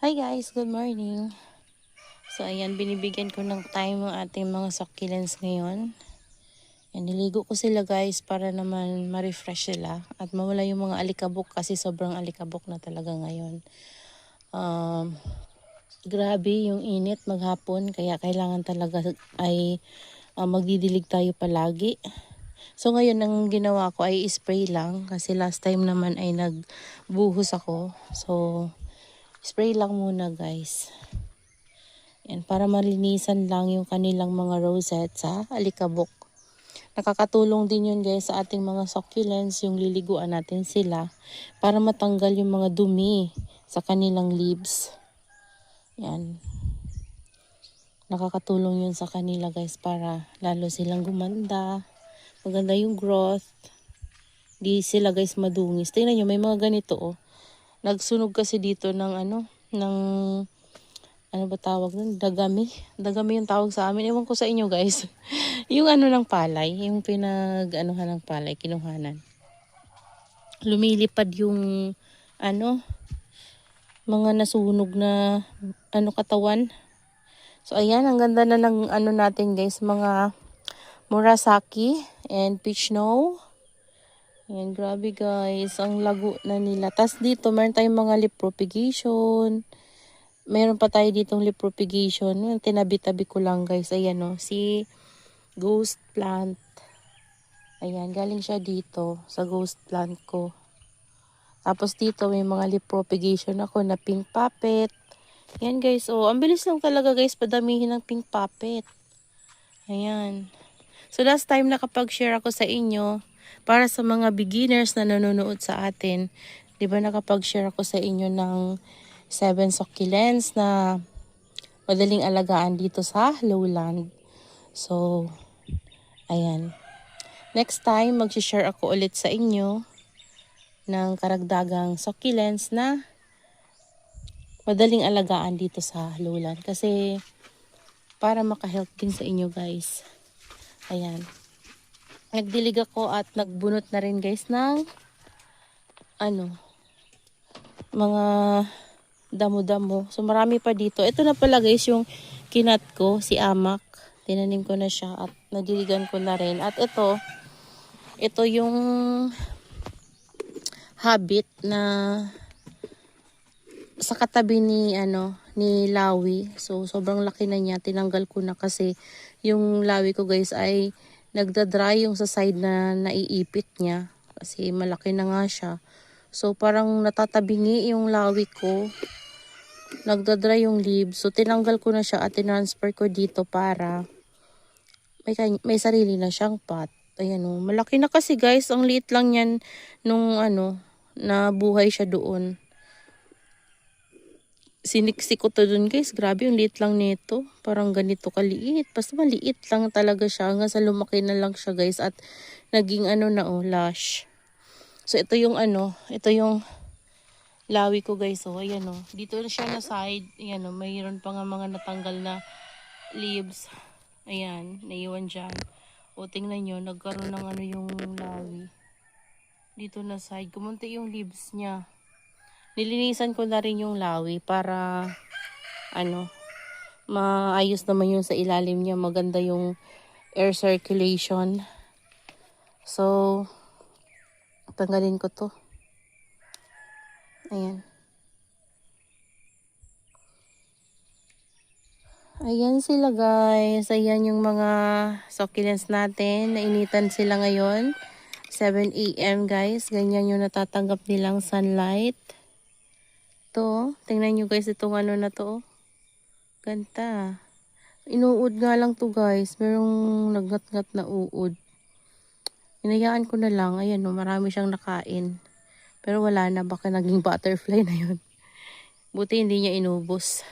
Hi guys, good morning. So ayan, binibigyan ko ng time ang ating mga succulents ngayon. Yan, niligo ko sila guys para naman ma-refresh sila at mawala yung mga alikabok kasi sobrang alikabok na talaga ngayon. Grabe yung init maghapon kaya kailangan talaga ay magdidilig tayo palagi. So ngayon ang ginawa ko ay spray lang kasi last time naman ay nagbuhos ako. So spray lang muna guys. Yan, para malinisan lang yung kanilang mga rosettes sa alikabok. Nakakatulong din yun guys sa ating mga succulents, yung liliguan natin sila para matanggal yung mga dumi sa kanilang leaves. Yan. Nakakatulong yun sa kanila guys para lalo silang gumanda. Maganda yung growth. Di sila guys madungis. Tingnan nyo, may mga ganito oh. Nagsunog kasi dito ng ano ba tawag nun? Dagami. Dagami yung tawag sa amin. Ewan ko sa inyo guys. Yung ano ng palay. Yung pinag-anuhan ng palay. Kinuhanan. Lumilipad yung mga nasunog na katawan. So ayan. Ang ganda na ng natin guys. Mga Murasaki and peach snow. Ayan. Grabe guys. Ang lago na nila. Tas dito meron tayong mga leaf propagation. Meron pa tayo ditong leaf propagation. Tinabi-tabi ko lang guys. Ayan o. Si ghost plant. Ayan. Galing siya dito sa ghost plant ko. Tapos dito may mga leaf propagation ako na pink puppet. Ayan guys. Oh, ang bilis lang talaga guys. Padamihin ng pink puppet. Ayan. So last time nakapag-share ako sa inyo. Para sa mga beginners na nanonood sa atin. Diba nakapag-share ako sa inyo ng 7 succulents na madaling alagaan dito sa lowland. So, ayan. Next time, mag-share ako ulit sa inyo ng karagdagang succulents na madaling alagaan dito sa lowland. Kasi, para maka-help din sa inyo guys. Ayan. Nagdilig ako at nagbunot na rin guys ng mga damo-damo. So marami pa dito. Ito na pala guys yung kinat ko, si amak. Tinanim ko na siya at nadiligan ko na rin. At ito yung habit na sa katabi ni Lawi. So sobrang laki na niya. Tinanggal ko na kasi yung Lawi ko guys ay nagda-dry yung sa side na naiipit niya. Kasi malaki na nga siya. So parang natatabingi yung Lawi ko. Nagda-dry yung leaves. So, tinanggal ko na siya at tinransfer ko dito para may sarili na siyang pot. Ayan o. Malaki na kasi guys. Ang liit lang yan nung nabuhay siya doon. Siniksik ko to dun guys. Grabe yung liit lang nito. Parang ganito kaliit. Basta maliit lang talaga siya. Hanggang sa lumaki na lang siya guys. At naging lush. So, ito yung Lawi ko guys, oh, ayan oh. Dito na siya na side, ayan oh, mayroon pa nga mga natanggal na leaves. Ayan, naiwan dyan. O, tingnan nyo, nagkaroon ng yung Lawi. Dito na side, kumunti yung leaves niya. Nilinisan ko na rin yung Lawi para, maayos naman yung sa ilalim niya. Maganda yung air circulation. So, tanggalin ko to. Ayan. Ayan sila guys. Ayan yung mga succulents natin. Nainitan sila ngayon. 7 AM guys. Ganyan yung natatanggap nilang sunlight. Ito. Tingnan nyo guys itong na to. Ganda. Inuud nga lang to guys. Merong nagngat-ngat na uod. Inayaan ko na lang. Ayan o. Marami siyang nakain. Pero wala na. Baka naging butterfly na yun. Buti hindi niya inubos.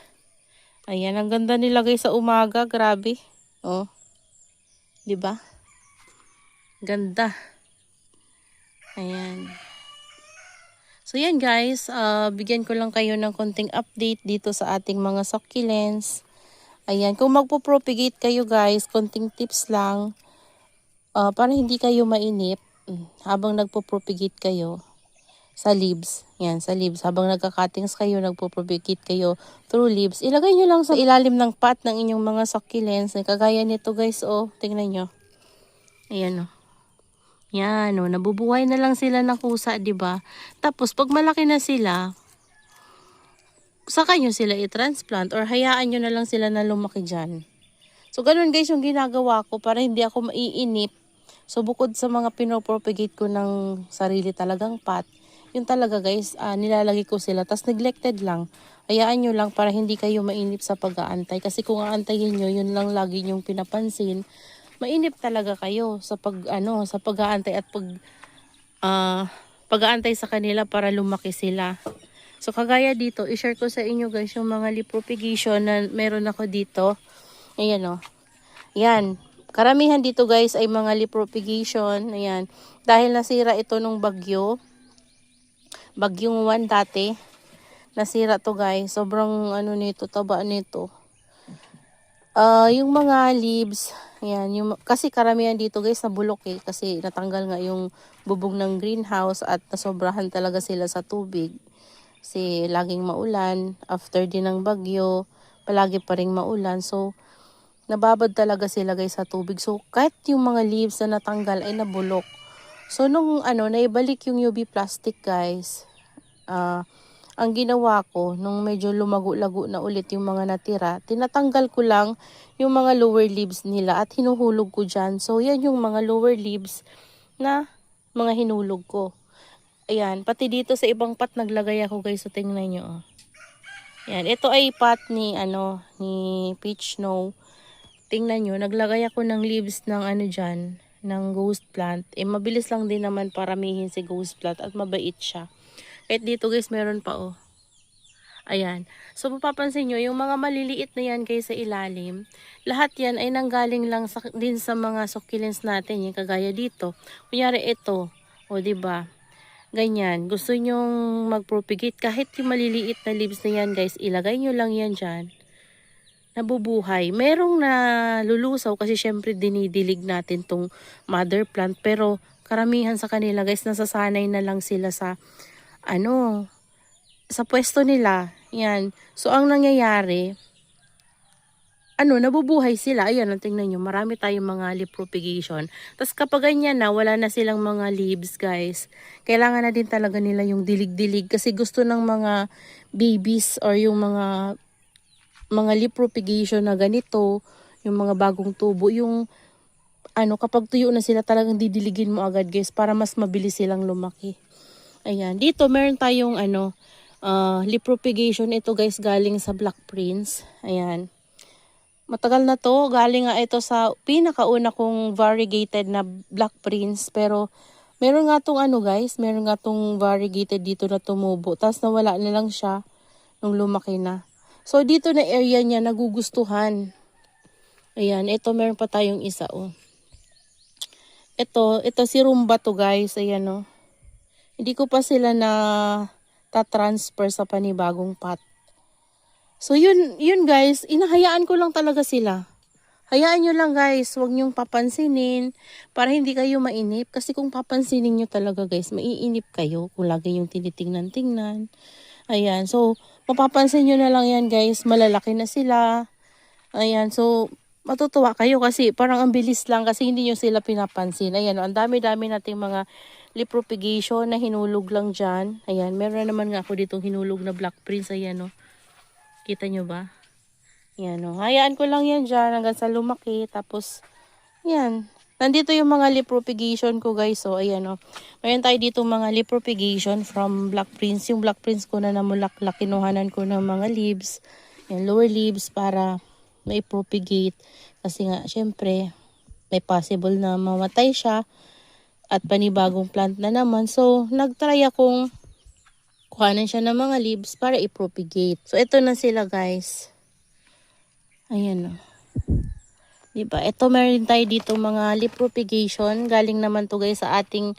Ayan, ang ganda nila guys sa umaga. Grabe. Oh. 'Di ba? Ganda. Ayan. So yan guys, bigyan ko lang kayo ng konting update dito sa ating mga succulents. Ayan, kung magpo-propagate kayo guys, konting tips lang. Para hindi kayo mainip habang nagpo-propagate kayo. sa leaves. Yan, sa leaves. Habang nagka-cuttings kayo, nagpo-propagate kayo through leaves, ilagay nyo lang sa ilalim ng pot ng inyong mga succulents. Kagaya nito guys, oh, tingnan nyo. Ayan, oh. Yan, oh, nabubuhay na lang sila ng kusa, 'di ba? Tapos pag malaki na sila, saka nyo sila i-transplant or hayaan nyo na lang sila na lumaki dyan. So, ganun guys yung ginagawa ko para hindi ako maiinip. So, bukod sa mga pinopropagate ko ng sarili talagang pot, yun talaga guys, nilalagay ko sila. Tas neglected lang. Hayaan nyo lang para hindi kayo mainip sa pag-aantay. Kasi kung aantayin nyo, yun lang lagi nyong pinapansin. Mainip talaga kayo sa sa pag-aantay at pag-aantay sa kanila para lumaki sila. So, kagaya dito, i-share ko sa inyo guys yung mga leaf propagation na meron ako dito. Ayan o. Yan. Karamihan dito guys ay mga leaf propagation. Ayan. Dahil nasira ito nung bagyo. Bagyong 1 dati. Nasira to guys. Sobrang nito, taba nito. Yung mga leaves, ayan, kasi karamihan dito guys na bulok kasi natanggal nga yung bubong ng greenhouse at nasobrahan talaga sila sa tubig. Kasi laging maulan, after din ng bagyo, palagi pa ring maulan. So, nababad talaga sila guys sa tubig. So, kahit yung mga leaves na natanggal ay nabulok. So, nung naibalik yung UV plastic guys, ang ginawa ko, nung medyo lumago-lago na ulit yung mga natira, tinatanggal ko lang yung mga lower leaves nila at hinuhulog ko dyan. So, yan yung mga lower leaves na mga hinulog ko. Ayan, pati dito sa ibang pot naglagay ako guys. So, tingnan nyo. Oh. Ayan, ito ay pot ni, ni Peach Snow. Tingnan nyo, naglagay ako ng leaves ng dyan, ng ghost plant. Mabilis lang din naman paramihin si ghost plant at mabait siya. Kahit dito guys, meron pa oh. Ayan. So, mapapansin nyo, yung mga maliliit na yan guys sa ilalim, lahat yan ay nanggaling lang din sa mga succulents natin. Yung kagaya dito. Kunyari ito. O, diba? Ganyan. Gusto nyong mag-propagate. Kahit yung maliliit na leaves na yan guys, ilagay nyo lang yan dyan. Nabubuhay. Merong nalulusaw kasi syempre dinidilig natin tong mother plant. Pero karamihan sa kanila guys, nasasanay na lang sila sa sa pwesto nila. Yan. So, ang nangyayari, nabubuhay sila. Ayan, tingnan nyo. Marami tayong mga leaf propagation. Tapos kapag ganyan na, wala na silang mga leaves, guys. Kailangan na din talaga nila yung dilig-dilig. Kasi gusto ng mga babies or yung mga leaf propagation na ganito, yung mga bagong tubo, yung kapag tuyo na sila, talagang didiligin mo agad, guys, para mas mabilis silang lumaki. Ayan. Dito, meron tayong leaf propagation. Ito guys, galing sa Black Prince. Ayan. Matagal na to. Galing nga ito sa pinakauna kong variegated na Black Prince. Pero, meron nga tong guys, meron nga tong variegated dito na tumubo. Tapos nawala na lang siya nung lumaki na. So, dito na area niya, nagugustuhan. Ayan. Ito, meron pa tayong isa, oh. Ito si Rumba to guys. Ayan, oh. Hindi ko pa sila na ta-transfer sa panibagong pot. So, yun guys, inahayaan ko lang talaga sila. Hayaan nyo lang guys, huwag nyong papansinin para hindi kayo mainip. Kasi kung papansinin nyo talaga guys, maiinip kayo kung lagi yung tinitingnan-tingnan. Ayan, so, mapapansin nyo na lang yan guys, malalaki na sila. Ayan, so, matutuwa kayo kasi parang ang bilis lang kasi hindi nyo sila pinapansin. Ayan, ang dami-dami nating mga leaf propagation na hinulog lang dyan. Ayan, meron naman nga ako ditong hinulog na Black Prince. Ayan, oh. Kita nyo ba? Ayan, oh. Hayaan ko lang yan dyan hanggang sa lumaki. Tapos, ayan. Nandito yung mga leaf propagation ko guys. So, ayan, oh. Mayroon tayo dito mga leaf propagation from Black Prince. Yung Black Prince ko na namulaklak, kinuhanan ko ng mga leaves. Ayan, lower leaves para may propagate. Kasi nga, syempre, may possible na mamatay siya. At panibagong plant na naman. So, nagtry akong kuhanan siya ng mga leaves para i-propagate. So, ito na sila guys. Ayan o. Diba? Ito meron tayo dito mga leaf propagation. Galing naman to guys sa ating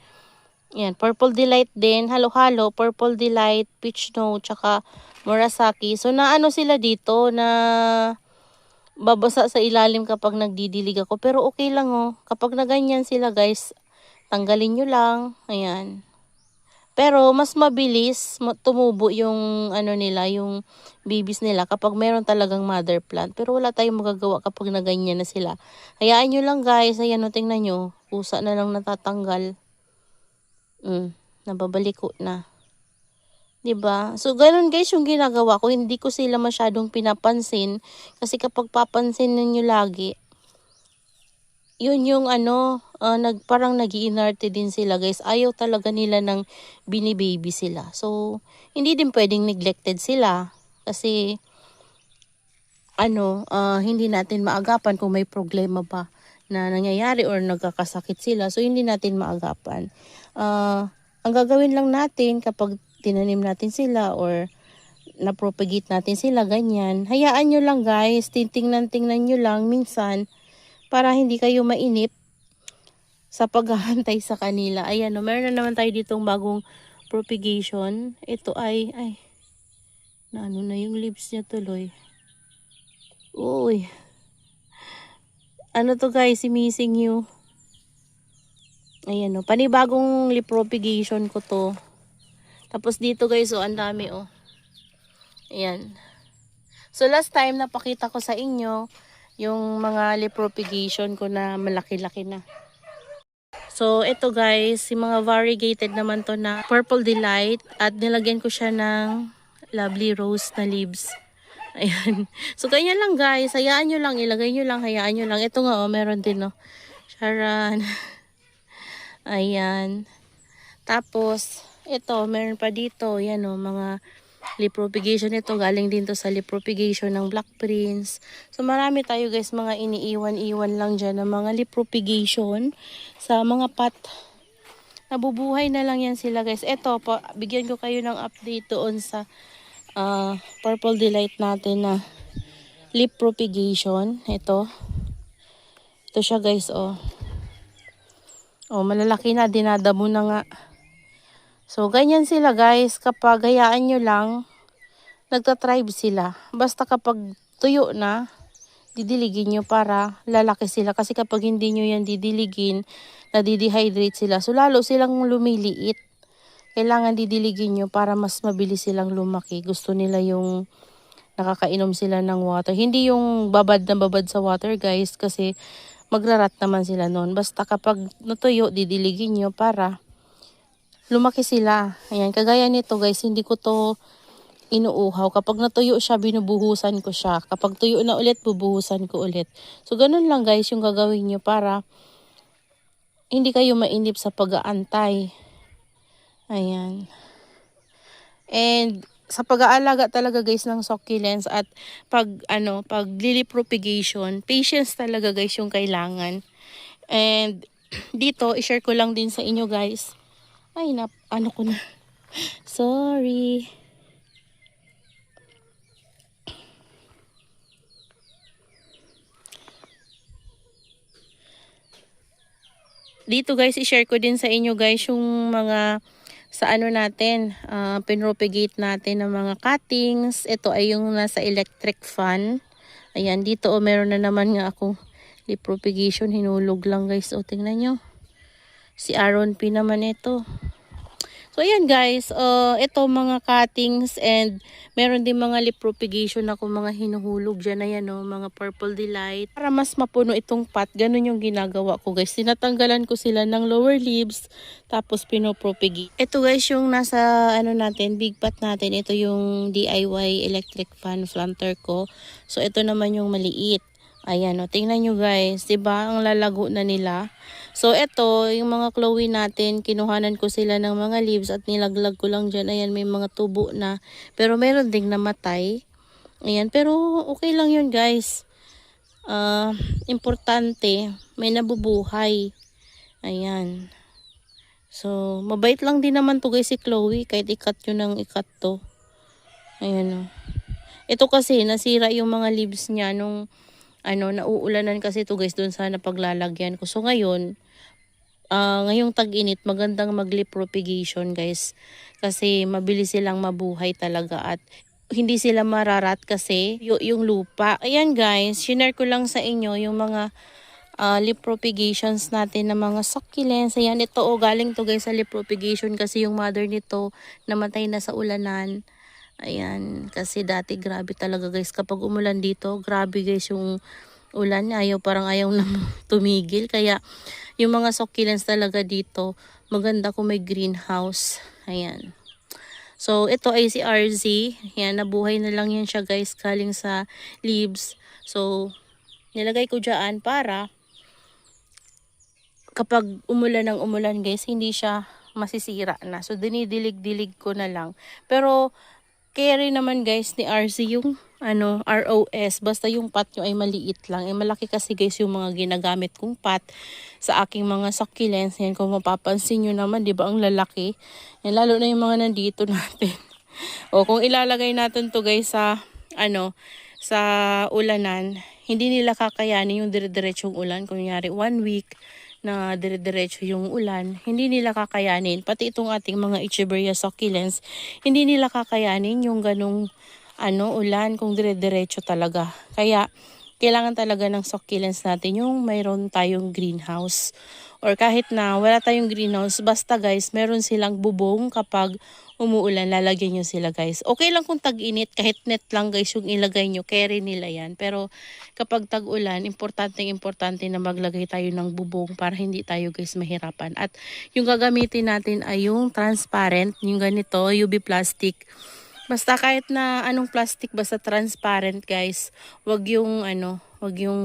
Purple Delight din. Halo-halo. Purple Delight, Peach Snow, tsaka Murasaki. So, naano sila dito na babasa sa ilalim kapag nagdidilig ako. Pero okay lang oh. Kapag na ganyan sila guys, tanggalin nyo lang. Ayan. Pero mas mabilis tumubo yung ano nila, yung babies nila kapag meron talagang mother plant. Pero wala tayong magagawa kapag na ganyan na sila. Hayaan nyo lang guys. Ayan o, tingnan nyo. Pusa na lang natatanggal. Nababaliko na. 'Di ba? So ganun guys yung ginagawa ko. Hindi ko sila masyadong pinapansin kasi kapag papansin niyo lagi, yun yung ano, parang nag-iinarte din sila guys. Ayaw talaga nila ng bini-baby sila. So, hindi din pwedeng neglected sila. Kasi, hindi natin maagapan kung may problema pa na nangyayari or nagkakasakit sila. So, hindi natin maagapan. Ang gagawin lang natin kapag tinanim natin sila or na-propagate natin sila, ganyan. Hayaan nyo lang guys. Tingnan nyo lang minsan para hindi kayo mainip sa paghahantay sa kanila. Ayan, meron na naman tayo ditong bagong propagation. Ito ay na yung leaves niya tuloy. Uy. Ano to guys, si missing you. Ayan panibagong leaf propagation ko to. Tapos dito guys, ang dami Ayan. So last time napakita ko sa inyo yung mga leaf propagation ko na malaki-laki na. So ito guys, yung mga variegated naman to na Purple Delight at nilagyan ko siya ng Lovely Rose na leaves. Ayan. So ganyan lang guys, hayaan nyo lang, ilagay nyo lang, hayaan nyo lang. Ito nga meron din Sharon. Ayan. Tapos ito, meron pa dito, yan mga leaf propagation. Ito galing din to sa leaf propagation ng Black Prince. So marami tayo guys mga iniiwan-iwan lang dyan ng mga leaf propagation sa mga pot. Nabubuhay na lang yan sila guys. Ito bigyan ko kayo ng update doon sa Purple Delight natin na leaf propagation. Ito siya guys malalaki na, dinadamo na nga. So, ganyan sila guys. Kapag hayaan nyo lang, nagtatribe sila. Basta kapag tuyo na, didiligin nyo para lalaki sila. Kasi kapag hindi nyo yan didiligin, nadidehydrate sila. So, lalo silang lumiliit. Kailangan didiligin nyo para mas mabilis silang lumaki. Gusto nila yung nakakainom sila ng water. Hindi yung babad na babad sa water guys. Kasi magrarat naman sila noon. Basta kapag natuyo, didiligin nyo para lumaki sila. Ayan, kagaya nito guys, hindi ko to inuuhaw. Kapag natuyo siya, binubuhusan ko siya. Kapag tuyo na ulit, bubuhusan ko ulit. So, ganun lang guys yung gagawin nyo para hindi kayo mainip sa pag-aantay. Ayan. And sa pag-aalaga talaga guys ng succulents at pag lily propagation, patience talaga guys yung kailangan. And dito, i-share ko lang din sa inyo guys. Ay, ano ko na. Sorry. Dito guys, i-share ko din sa inyo guys yung mga sa natin, pinropagate natin ng mga cuttings. Ito ay yung nasa electric fan. Ayan, dito meron na naman nga akong leaf propagation. Hinulog lang guys. Tingnan nyo. Si Aaron P naman ito. So, ayan guys, ito mga cuttings and meron din mga leaf propagation ako mga hinuhulog dyan. Ayan mga Purple Delight. Para mas mapuno itong pot, ganun yung ginagawa ko guys. Tinatanggalan ko sila ng lower leaves, tapos pinopropagate. Ito guys yung nasa natin, big pot natin. Ito yung DIY electric fan planter ko. So, ito naman yung maliit. Ayan tingnan nyo guys, diba? Ang lalago na nila. So, ito, yung mga Chloe natin, kinuhanan ko sila ng mga leaves at nilaglag ko lang dyan. Ayan, may mga tubo na. Pero meron ding namatay. Ayan, pero okay lang yun guys. Importante, may nabubuhay. Ayan. So, mabait lang din naman to guys si Chloe. Kahit ikat yun ng ikat to. Ayan Ito kasi, nasira yung mga leaves niya nung nauulanan kasi to guys doon sa napaglalagyan ko. So ngayon, ngayong tag-init, magandang mag-leaf propagation guys. Kasi mabilis silang mabuhay talaga at hindi sila mararat kasi yung lupa. Ayan guys, share ko lang sa inyo yung mga leaf propagations natin ng mga succulents. Ayan, ito galing to guys sa leaf propagation kasi yung mother nito namatay na sa ulanan. Ayan, kasi dati grabe talaga guys kapag umulan dito, grabe guys yung ulan, parang ayaw na tumigil. Kaya yung mga succulents talaga dito, maganda kung may greenhouse. Ayan. So, ito ay si RZ. Yan, nabuhay na lang yan siya guys, galing sa leaves. So, nilagay ko dyan para kapag umulan ng umulan guys, hindi siya masisira na. So, dinidilig-dilig ko na lang. Pero, carry naman guys ni RZ yung ROS. Basta yung pot nyo ay maliit lang. Malaki kasi guys yung mga ginagamit kong pot sa aking mga succulents. Yan, kung mapapansin nyo naman, di ba ang lalaki? Yan, lalo na yung mga nandito natin. O kung ilalagay natin to guys sa sa ulanan, hindi nila kakayanin yung dire-diretsong ulan. Kunyari 1 week na dire-diretso yung ulan, hindi nila kakayanin. Pati itong ating mga Echeveria succulents, hindi nila kakayanin yung ganong ulan kung dire-diretso talaga. Kaya kailangan talaga ng succulents natin yung mayroon tayong greenhouse. Or kahit na wala tayong greenhouse, basta guys, meron silang bubong kapag umuulan, lalagyan nyo sila guys. Okay lang kung tag-init, kahit net lang guys yung ilagay nyo, carry nila yan. Pero kapag tag-ulan, importante na maglagay tayo ng bubong para hindi tayo guys mahirapan. At yung gagamitin natin ay yung transparent, yung ganito, UV plastic. Basta kahit na anong plastic, basta transparent guys. Wag yung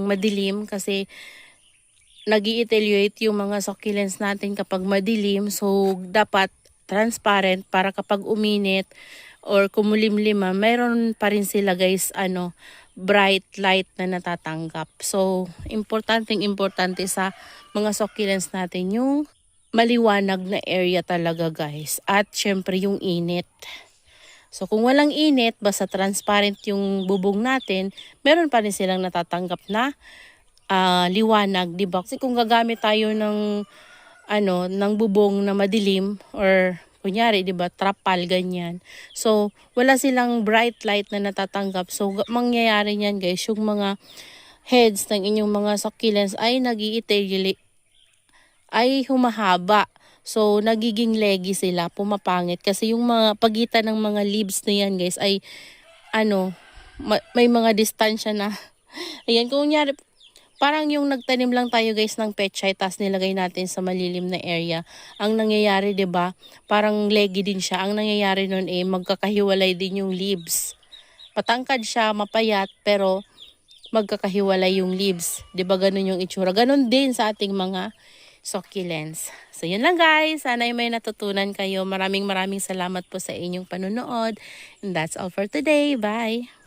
madilim kasi nag-i-attenuate yung mga succulents natin kapag madilim. So dapat transparent para kapag uminit or kumulimlima, mayroon pa rin sila guys bright light na natatanggap. So importante sa mga succulents natin yung maliwanag na area talaga guys. At syempre yung init. So kung walang init, basta transparent yung bubong natin, meron pa rin silang natatanggap na liwanag, di ba? Kasi kung gagamit tayo ng ng bubong na madilim or kunyari, di ba, trapal ganyan. So wala silang bright light na natatanggap. So mangyayari niyan guys, yung mga heads ng inyong mga succulents ay ay humahaba. So, nagiging leggy sila, pumapangit. Kasi yung mga pagitan ng mga leaves na yan, guys, ay, may mga distansya na. Ayan, kung nyari, parang yung nagtanim lang tayo, guys, ng pechay, tas nilagay natin sa malilim na area. Ang nangyayari, di ba parang leggy din siya. Ang nangyayari nun, magkakahiwalay din yung leaves. Patangkad siya, mapayat, pero magkakahiwalay yung leaves. Di ba ganun yung itsura? Ganun din sa ating mga succulents. So, yun lang guys. Sana ay may natutunan kayo. Maraming salamat po sa inyong panunood. And that's all for today. Bye!